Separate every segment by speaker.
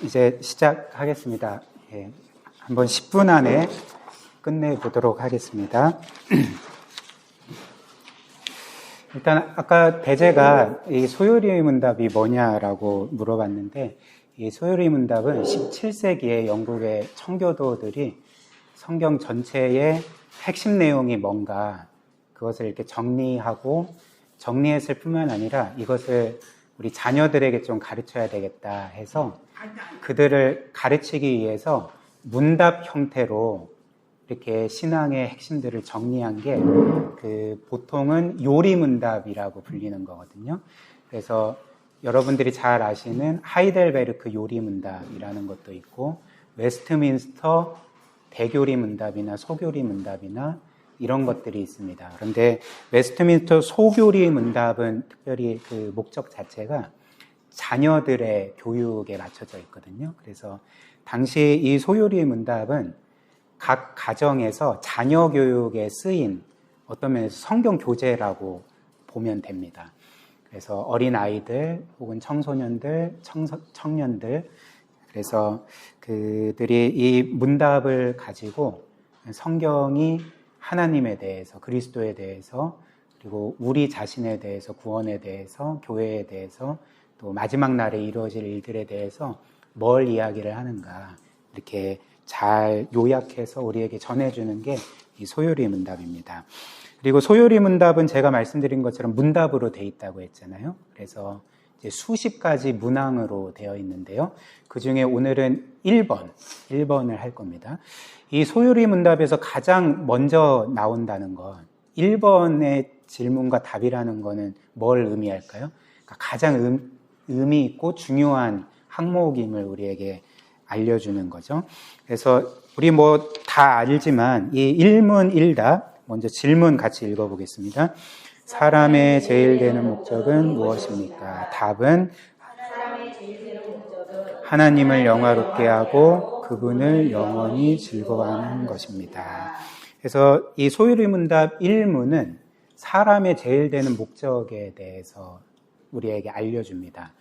Speaker 1: 이제 시작하겠습니다. 예, 한번 10분 안에 끝내보도록 하겠습니다. 일단 아까 대제가 이 소요리 문답이 뭐냐라고 물어봤는데, 이 소요리 문답은 17세기에 영국의 청교도들이 성경 전체의 핵심 내용이 뭔가 그것을 이렇게 정리했을 뿐만 아니라 이것을 우리 자녀들에게 좀 가르쳐야 되겠다 해서 그들을 가르치기 위해서 문답 형태로 이렇게 신앙의 핵심들을 정리한 게 보통은 요리 문답이라고 불리는 거거든요. 그래서 여러분들이 잘 아시는 하이델베르크 요리 문답이라는 것도 있고, 웨스트민스터 대교리 문답이나 소교리 문답이나 이런 것들이 있습니다. 그런데 웨스트민스터 소교리 문답은 특별히 그 목적 자체가 자녀들의 교육에 맞춰져 있거든요. 그래서 당시 이 소요리 문답은 각 가정에서 자녀 교육에 쓰인 어떤 면에서 성경 교재라고 보면 됩니다. 그래서 어린 아이들 혹은 청소년들, 청년들, 그래서 그들이 이 문답을 가지고 성경이 하나님에 대해서, 그리스도에 대해서, 그리고 우리 자신에 대해서, 구원에 대해서, 교회에 대해서, 또 마지막 날에 이루어질 일들에 대해서 뭘 이야기를 하는가 이렇게 잘 요약해서 우리에게 전해주는 게 이 소요리 문답입니다. 그리고 소요리 문답은 제가 말씀드린 것처럼 문답으로 되어 있다고 했잖아요. 그래서 이제 수십 가지 문항으로 되어 있는데요. 그 중에 오늘은 1번을 할 겁니다. 이 소요리 문답에서 가장 먼저 나온다는 건 1번의 질문과 답이라는 거는 뭘 의미할까요? 그러니까 가장 의미 있고 중요한 항목임을 우리에게 알려주는 거죠. 그래서 우리 다 알지만 이 일문일답, 먼저 질문 같이 읽어보겠습니다. 사람의 제일 되는 목적은 무엇입니까? 답은 하나님을 영화롭게 하고 그분을 영원히 즐거워하는 것입니다. 그래서 이 소요리 문답 1문은 사람의 제일 되는 목적에 대해서 우리에게 알려줍니다.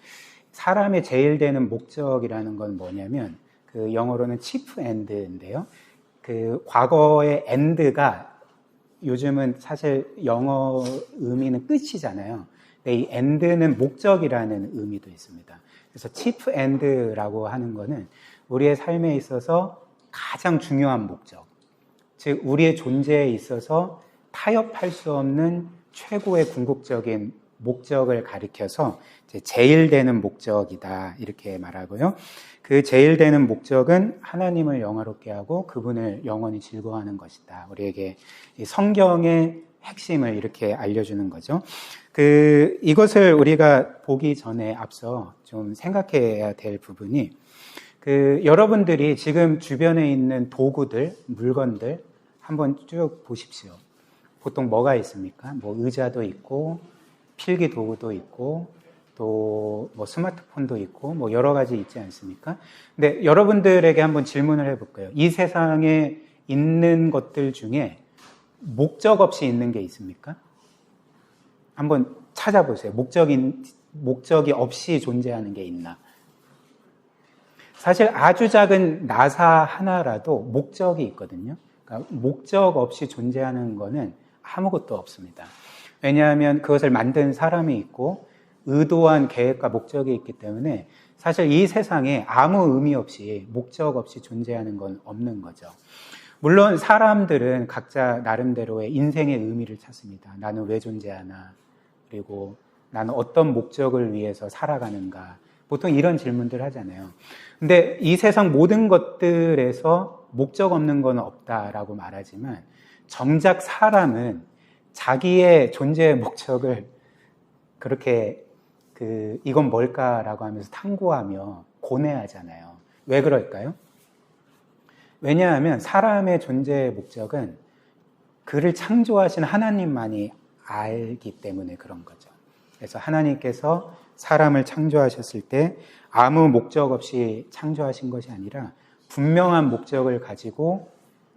Speaker 1: 사람의 제일 되는 목적이라는 건 뭐냐면 그 영어로는 chief end인데요. 그 과거의 end가 요즘은 사실 영어 의미는 끝이잖아요. 근데 이 end는 목적이라는 의미도 있습니다. 그래서 chief end라고 하는 거는 우리의 삶에 있어서 가장 중요한 목적, 즉 우리의 존재에 있어서 타협할 수 없는 최고의 궁극적인 목적을 가리켜서 제일 되는 목적이다 이렇게 말하고요. 그 제일 되는 목적은 하나님을 영화롭게 하고 그분을 영원히 즐거워하는 것이다. 우리에게 성경의 핵심을 이렇게 알려주는 거죠. 이것을 우리가 보기 전에 앞서 좀 생각해야 될 부분이 여러분들이 지금 주변에 있는 도구들, 물건들 한번 쭉 보십시오. 보통 뭐가 있습니까? 의자도 있고 필기 도구도 있고 또 스마트폰도 있고 여러 가지 있지 않습니까? 근데 여러분들에게 한번 질문을 해볼까요? 이 세상에 있는 것들 중에 목적 없이 있는 게 있습니까? 한번 찾아보세요. 목적이 없이 존재하는 게 있나? 사실 아주 작은 나사 하나라도 목적이 있거든요. 그러니까 목적 없이 존재하는 거는 아무것도 없습니다. 왜냐하면 그것을 만든 사람이 있고 의도한 계획과 목적이 있기 때문에 사실 이 세상에 아무 의미 없이 목적 없이 존재하는 건 없는 거죠. 물론 사람들은 각자 나름대로의 인생의 의미를 찾습니다. 나는 왜 존재하나? 그리고 나는 어떤 목적을 위해서 살아가는가? 보통 이런 질문들 하잖아요. 근데 이 세상 모든 것들에서 목적 없는 건 없다라고 말하지만 정작 사람은 자기의 존재의 목적을 그렇게 이건 뭘까라고 하면서 탐구하며 고뇌하잖아요. 왜 그럴까요? 왜냐하면 사람의 존재의 목적은 그를 창조하신 하나님만이 알기 때문에 그런 거죠. 그래서 하나님께서 사람을 창조하셨을 때 아무 목적 없이 창조하신 것이 아니라 분명한 목적을 가지고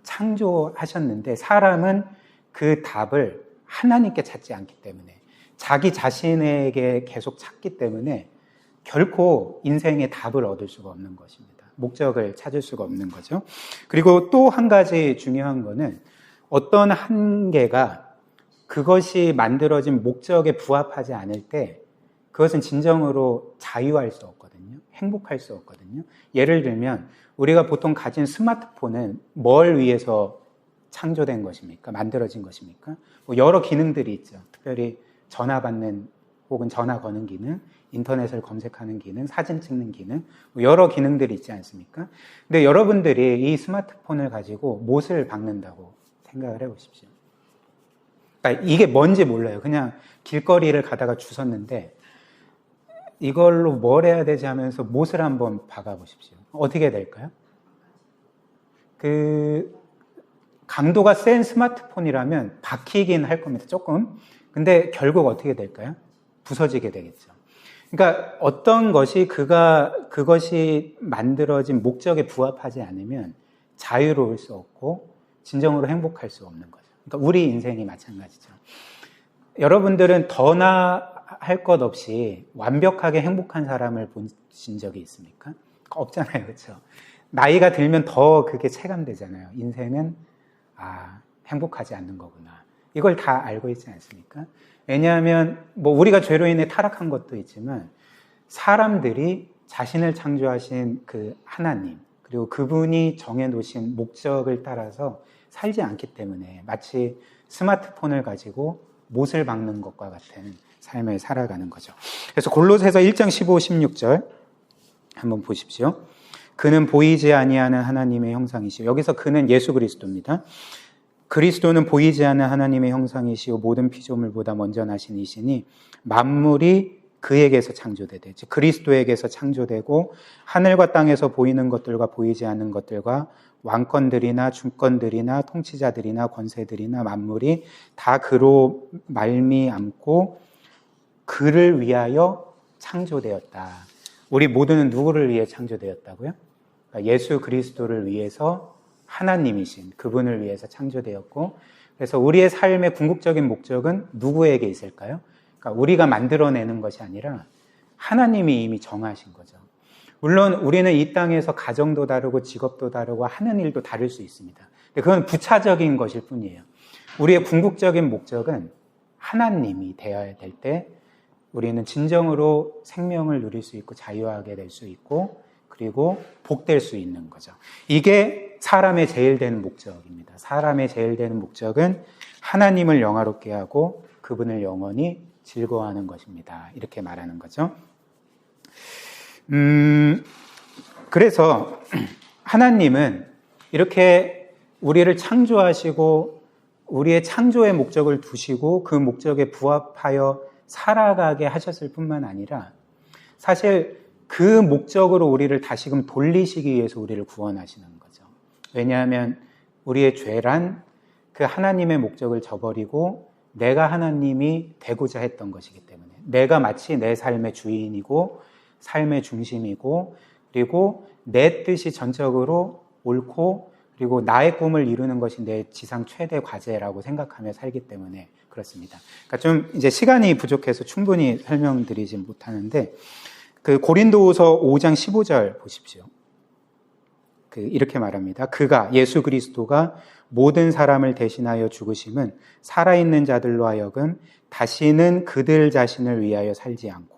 Speaker 1: 창조하셨는데 사람은 그 답을 하나님께 찾지 않기 때문에 자기 자신에게 계속 찾기 때문에 결코 인생의 답을 얻을 수가 없는 것입니다. 목적을 찾을 수가 없는 거죠. 그리고 또 한 가지 중요한 거는 어떤 한계가 그것이 만들어진 목적에 부합하지 않을 때 그것은 진정으로 자유할 수 없거든요. 행복할 수 없거든요. 예를 들면 우리가 보통 가진 스마트폰은 뭘 위해서 창조된 것입니까? 만들어진 것입니까? 뭐 여러 기능들이 있죠. 특별히 전화 받는 혹은 전화 거는 기능, 인터넷을 검색하는 기능, 사진 찍는 기능, 뭐 여러 기능들이 있지 않습니까? 근데 여러분들이 이 스마트폰을 가지고 못을 박는다고 생각을 해보십시오. 그러니까 이게 뭔지 몰라요. 그냥 길거리를 가다가 주웠는데 이걸로 뭘 해야 되지 하면서 못을 한번 박아보십시오. 어떻게 될까요? 강도가 센 스마트폰이라면 박히긴 할 겁니다. 조금. 근데 결국 어떻게 될까요? 부서지게 되겠죠. 그러니까 어떤 것이 그것이 만들어진 목적에 부합하지 않으면 자유로울 수 없고 진정으로 행복할 수 없는 거죠. 그러니까 우리 인생이 마찬가지죠. 여러분들은 더나 할 것 없이 완벽하게 행복한 사람을 보신 적이 있습니까? 없잖아요. 그렇죠? 나이가 들면 더 그게 체감되잖아요. 인생은 행복하지 않는 거구나. 이걸 다 알고 있지 않습니까? 왜냐하면 뭐 우리가 죄로 인해 타락한 것도 있지만 사람들이 자신을 창조하신 그 하나님 그리고 그분이 정해놓으신 목적을 따라서 살지 않기 때문에 마치 스마트폰을 가지고 못을 박는 것과 같은 삶을 살아가는 거죠. 그래서 골로새서 1장 15, 16절 한번 보십시오. 그는 보이지 아니하는 하나님의 형상이시오. 여기서 그는 예수 그리스도입니다. 그리스도는 보이지 않는 하나님의 형상이시오 모든 피조물보다 먼저 나신 이시니 만물이 그에게서 창조되되 즉 그리스도에게서 창조되고 하늘과 땅에서 보이는 것들과 보이지 않는 것들과 왕권들이나 주권들이나 통치자들이나 권세들이나 만물이 다 그로 말미암고 그를 위하여 창조되었다. 우리 모두는 누구를 위해 창조되었다고요? 그러니까 예수 그리스도를 위해서 하나님이신 그분을 위해서 창조되었고 그래서 우리의 삶의 궁극적인 목적은 누구에게 있을까요? 그러니까 우리가 만들어내는 것이 아니라 하나님이 이미 정하신 거죠. 물론 우리는 이 땅에서 가정도 다르고 직업도 다르고 하는 일도 다를 수 있습니다. 근데 그건 부차적인 것일 뿐이에요. 우리의 궁극적인 목적은 하나님이 되어야 될 때 우리는 진정으로 생명을 누릴 수 있고 자유하게 될 수 있고 그리고 복될 수 있는 거죠. 이게 사람의 제일 되는 목적입니다. 사람의 제일 되는 목적은 하나님을 영화롭게 하고 그분을 영원히 즐거워하는 것입니다. 이렇게 말하는 거죠. 그래서 하나님은 이렇게 우리를 창조하시고 우리의 창조의 목적을 두시고 그 목적에 부합하여 살아가게 하셨을 뿐만 아니라 사실 그 목적으로 우리를 다시금 돌리시기 위해서 우리를 구원하시는 거죠. 왜냐하면 우리의 죄란 그 하나님의 목적을 저버리고 내가 하나님이 되고자 했던 것이기 때문에 내가 마치 내 삶의 주인이고 삶의 중심이고 그리고 내 뜻이 전적으로 옳고 그리고 나의 꿈을 이루는 것이 내 지상 최대 과제라고 생각하며 살기 때문에 그렇습니다. 그러니까 좀 이제 시간이 부족해서 충분히 설명드리지 못하는데 그 고린도후서 5장 15절 보십시오. 이렇게 말합니다. 그가 예수 그리스도가 모든 사람을 대신하여 죽으심은 살아있는 자들로 하여금 다시는 그들 자신을 위하여 살지 않고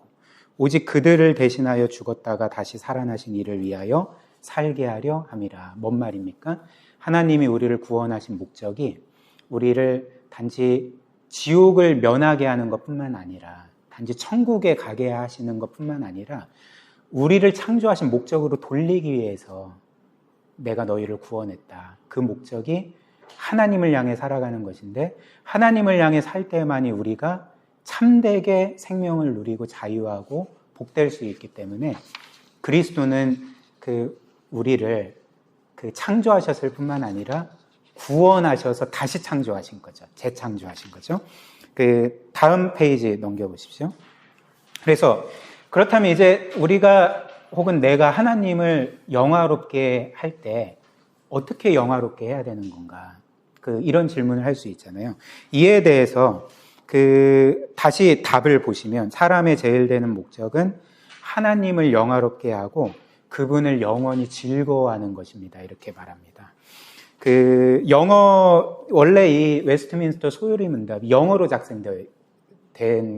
Speaker 1: 오직 그들을 대신하여 죽었다가 다시 살아나신 이를 위하여 살게 하려 함이라. 뭔 말입니까? 하나님이 우리를 구원하신 목적이 우리를 단지 지옥을 면하게 하는 것뿐만 아니라 단지 천국에 가게 하시는 것뿐만 아니라 우리를 창조하신 목적으로 돌리기 위해서 내가 너희를 구원했다. 그 목적이 하나님을 향해 살아가는 것인데 하나님을 향해 살 때만이 우리가 참되게 생명을 누리고 자유하고 복될 수 있기 때문에 그리스도는 우리를 창조하셨을 뿐만 아니라 구원하셔서 다시 창조하신 거죠. 재창조하신 거죠. 다음 페이지 넘겨보십시오. 그래서 그렇다면 이제 우리가 혹은 내가 하나님을 영화롭게 할 때 어떻게 영화롭게 해야 되는 건가? 이런 질문을 할 수 있잖아요. 이에 대해서 다시 답을 보시면 사람의 제일 되는 목적은 하나님을 영화롭게 하고 그분을 영원히 즐거워하는 것입니다. 이렇게 말합니다. 원래 이 웨스트민스터 소요리 문답이 영어로 작성된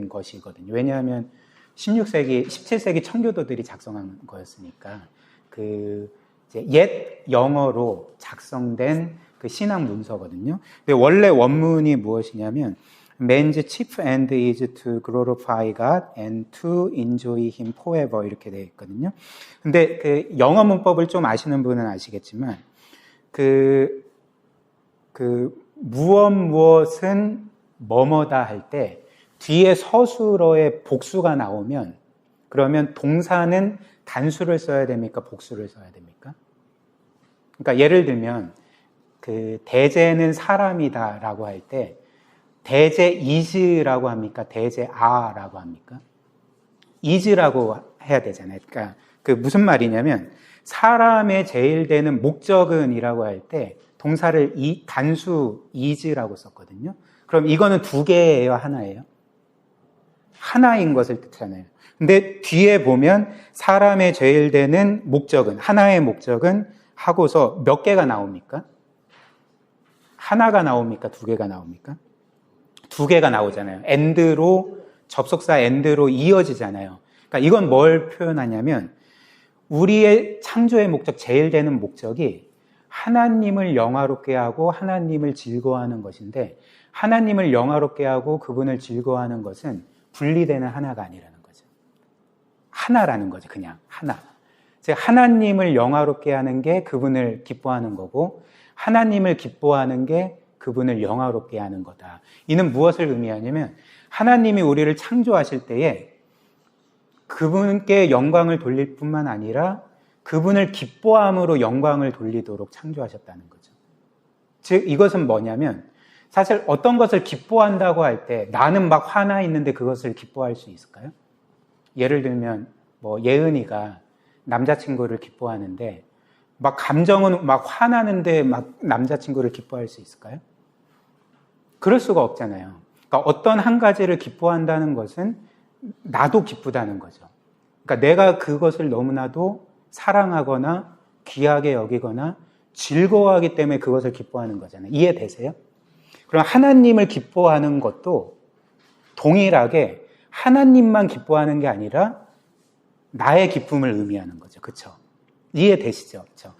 Speaker 1: 것이거든요. 왜냐하면 16세기, 17세기 청교도들이 작성한 거였으니까 이제 옛 영어로 작성된 그 신학 문서거든요. 근데 원래 원문이 무엇이냐면 Man's chief end is to glorify God and to enjoy Him forever 이렇게 되어 있거든요. 근데 그 영어 문법을 좀 아시는 분은 아시겠지만 무엇은 뭐뭐다 할 때 뒤에 서술어에 복수가 나오면 그러면 동사는 단수를 써야 됩니까? 복수를 써야 됩니까? 그러니까 예를 들면 대제는 사람이다라고 할 때 대제 is라고 합니까? 대제 are라고 합니까? is라고 해야 되잖아요. 그러니까 무슨 말이냐면 사람의 제일되는 목적은이라고 할 때 동사를 단수 is라고 썼거든요. 그럼 이거는 두 개예요, 하나예요? 하나인 것을 뜻하네요. 근데 뒤에 보면 사람의 제일되는 목적은, 하나의 목적은 하고서 몇 개가 나옵니까? 하나가 나옵니까? 두 개가 나옵니까? 두 개가 나오잖아요. 접속사 and로 이어지잖아요. 그러니까 이건 뭘 표현하냐면 우리의 창조의 목적, 제일 되는 목적이 하나님을 영화롭게 하고 하나님을 즐거워하는 것인데 하나님을 영화롭게 하고 그분을 즐거워하는 것은 분리되는 하나가 아니라는 거죠. 하나라는 거죠. 그냥 하나. 즉 하나님을 영화롭게 하는 게 그분을 기뻐하는 거고 하나님을 기뻐하는 게 그분을 영화롭게 하는 거다. 이는 무엇을 의미하냐면 하나님이 우리를 창조하실 때에 그분께 영광을 돌릴 뿐만 아니라 그분을 기뻐함으로 영광을 돌리도록 창조하셨다는 거죠. 즉 이것은 뭐냐면 사실 어떤 것을 기뻐한다고 할 때 나는 막 화나 있는데 그것을 기뻐할 수 있을까요? 예를 들면 예은이가 남자친구를 기뻐하는데 막 감정은 막 화나는데 막 남자친구를 기뻐할 수 있을까요? 그럴 수가 없잖아요. 그러니까 어떤 한 가지를 기뻐한다는 것은 나도 기쁘다는 거죠. 그러니까 내가 그것을 너무나도 사랑하거나 귀하게 여기거나 즐거워하기 때문에 그것을 기뻐하는 거잖아요. 이해되세요? 그럼 하나님을 기뻐하는 것도 동일하게 하나님만 기뻐하는 게 아니라 나의 기쁨을 의미하는 거죠. 그렇죠? 이해되시죠? 그렇죠?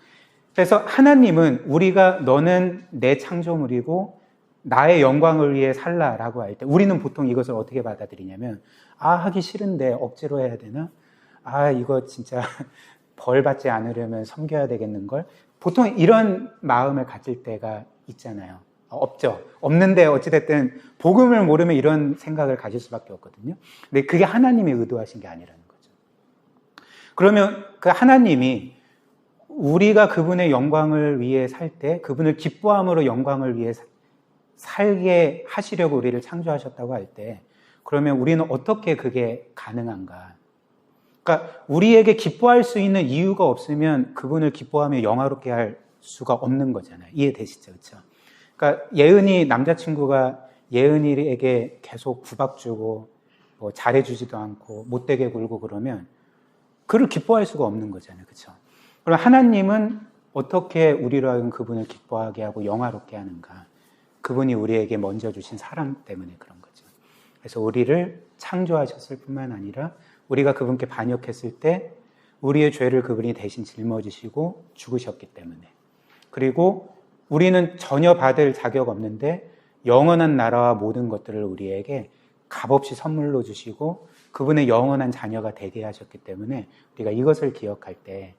Speaker 1: 그래서 하나님은 우리가 너는 내 창조물이고 나의 영광을 위해 살라라고 할 때 우리는 보통 이것을 어떻게 받아들이냐면 하기 싫은데 억지로 해야 되나? 이거 진짜 벌 받지 않으려면 섬겨야 되겠는걸? 보통 이런 마음을 가질 때가 있잖아요. 없죠. 없는데 어찌됐든 복음을 모르면 이런 생각을 가질 수밖에 없거든요. 근데 그게 하나님이 의도하신 게 아니라는 거죠. 그러면 그 하나님이 우리가 그분의 영광을 위해 살 때 그분을 기뻐함으로 영광을 위해 살게 하시려고 우리를 창조하셨다고 할 때 그러면 우리는 어떻게 그게 가능한가? 그러니까 우리에게 기뻐할 수 있는 이유가 없으면 그분을 기뻐하며 영화롭게 할 수가 없는 거잖아요. 이해되시죠? 그렇죠? 그러니까 남자친구가 예은이에게 계속 구박 주고 잘해주지도 않고 못되게 굴고 그러면 그를 기뻐할 수가 없는 거잖아요. 그렇죠? 그럼 하나님은 어떻게 우리로 하여금 그분을 기뻐하게 하고 영화롭게 하는가? 그분이 우리에게 먼저 주신 사랑 때문에 그런 거죠. 그래서 우리를 창조하셨을 뿐만 아니라 우리가 그분께 반역했을 때 우리의 죄를 그분이 대신 짊어지시고 죽으셨기 때문에 그리고 우리는 전혀 받을 자격 없는데 영원한 나라와 모든 것들을 우리에게 값없이 선물로 주시고 그분의 영원한 자녀가 되게 하셨기 때문에 우리가 이것을 기억할 때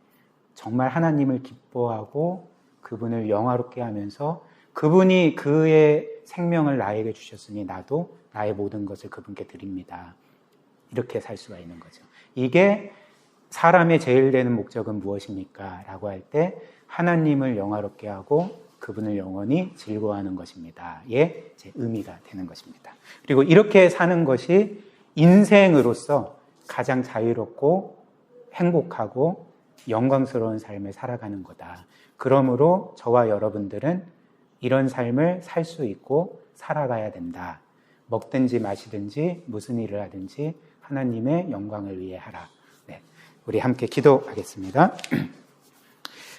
Speaker 1: 정말 하나님을 기뻐하고 그분을 영화롭게 하면서 그분이 그의 생명을 나에게 주셨으니 나도 나의 모든 것을 그분께 드립니다. 이렇게 살 수가 있는 거죠. 이게 사람의 제일 되는 목적은 무엇입니까? 라고 할 때 하나님을 영화롭게 하고 그분을 영원히 즐거워하는 것입니다. 의 제 의미가 되는 것입니다. 그리고 이렇게 사는 것이 인생으로서 가장 자유롭고 행복하고 영광스러운 삶을 살아가는 거다. 그러므로 저와 여러분들은 이런 삶을 살 수 있고 살아가야 된다. 먹든지 마시든지 무슨 일을 하든지 하나님의 영광을 위해 하라. 네. 우리 함께 기도하겠습니다.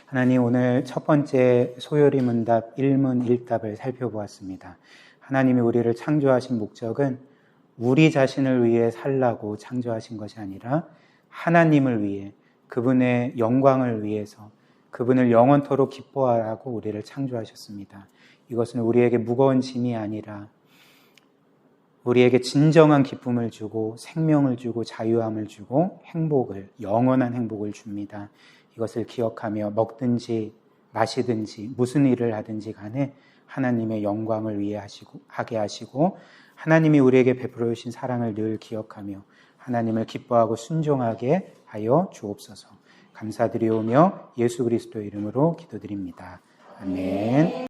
Speaker 1: 하나님, 오늘 첫 번째 소요리 문답 1문 1답을 살펴보았습니다. 하나님이 우리를 창조하신 목적은 우리 자신을 위해 살라고 창조하신 것이 아니라 하나님을 위해, 그분의 영광을 위해서, 그분을 영원토록 기뻐하라고 우리를 창조하셨습니다. 이것은 우리에게 무거운 짐이 아니라 우리에게 진정한 기쁨을 주고 생명을 주고 자유함을 주고 행복을, 영원한 행복을 줍니다. 이것을 기억하며 먹든지 마시든지 무슨 일을 하든지 간에 하나님의 영광을 위해 하게 하시고 하나님이 우리에게 베풀어 주신 사랑을 늘 기억하며 하나님을 기뻐하고 순종하게 하여 주옵소서. 감사드리오며 예수 그리스도의 이름으로 기도드립니다. 아멘.